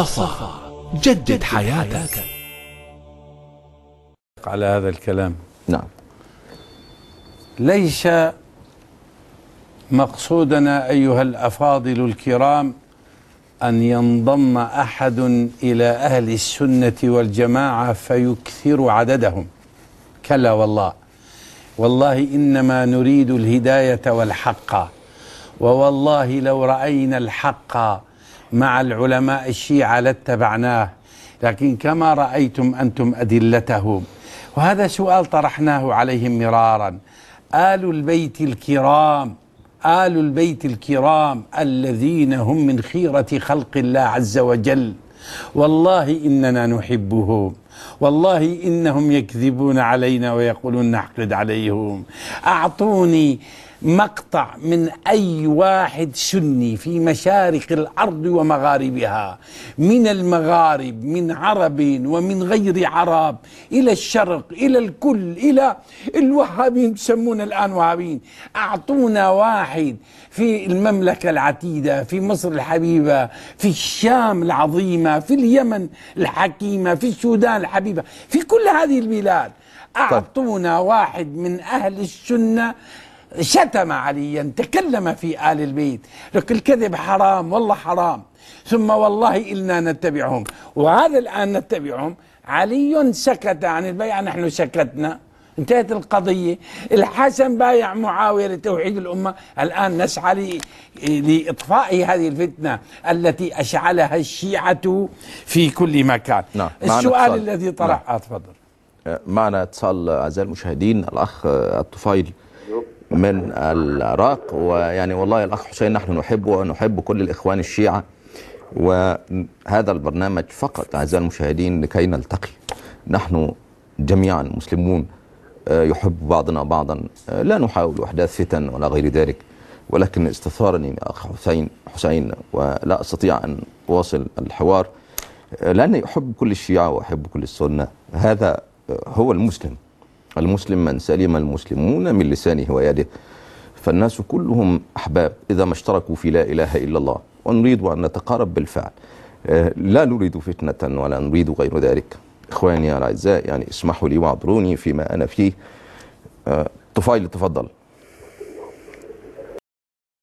صفا جدد حياتك. على هذا الكلام، نعم، ليس مقصودنا أيها الأفاضل الكرام أن ينضم أحد إلى أهل السنة والجماعة فيكثر عددهم، كلا والله، والله إنما نريد الهداية والحق، ووالله لو رأينا الحق مع العلماء الشيعة لاتبعناه، لكن كما رأيتم أنتم أدلتهم. وهذا سؤال طرحناه عليهم مرارا. آل البيت الكرام، آل البيت الكرام الذين هم من خيرة خلق الله عز وجل، والله إننا نحبهم، والله إنهم يكذبون علينا ويقولون نحقد عليهم. أعطوني مقطع من أي واحد سني في مشارق الأرض ومغاربها، من المغارب، من عرب ومن غير عرب، إلى الشرق، إلى الكل، إلى الوهابين يسمون الآن وهابين. أعطونا واحد في المملكة العتيدة، في مصر الحبيبة، في الشام العظيمة، في اليمن الحكيمة، في السودان الحبيبة، في كل هذه البلاد. أعطونا واحد من أهل السنة شتم عليا، تكلم في آل البيت، لك الكذب حرام، والله حرام، ثم والله إلنا نتبعهم، وهذا الآن نتبعهم. علي سكت عن البيعة، نحن سكتنا، انتهت القضية. الحسن بايع معاوية لتوحيد الأمة، الآن نسعى لإطفاء هذه الفتنة التي أشعلها الشيعة في كل مكان. نعم. السؤال الذي طرح، تفضل. معنا اتصال أعزائي المشاهدين، الأخ الطفيل من العراق، ويعني والله الأخ حسين نحن نحبه ونحب كل الإخوان الشيعة، وهذا البرنامج فقط أعزائي المشاهدين لكي نلتقي نحن جميعا مسلمون، يحب بعضنا بعضا، لا نحاول إحداث فتن ولا غير ذلك، ولكن استثارني أخ حسين ولا أستطيع أن أواصل الحوار لأني أحب كل الشيعة وأحب كل السنة. هذا هو المسلم من سلم المسلمون من لسانه ويده، فالناس كلهم أحباب إذا ما اشتركوا في لا إله إلا الله، ونريد أن نتقارب بالفعل، لا نريد فتنة ولا نريد غير ذلك. إخواني الأعزاء، يعني اسمحوا لي واعذروني فيما أنا فيه. طفيل تفضل.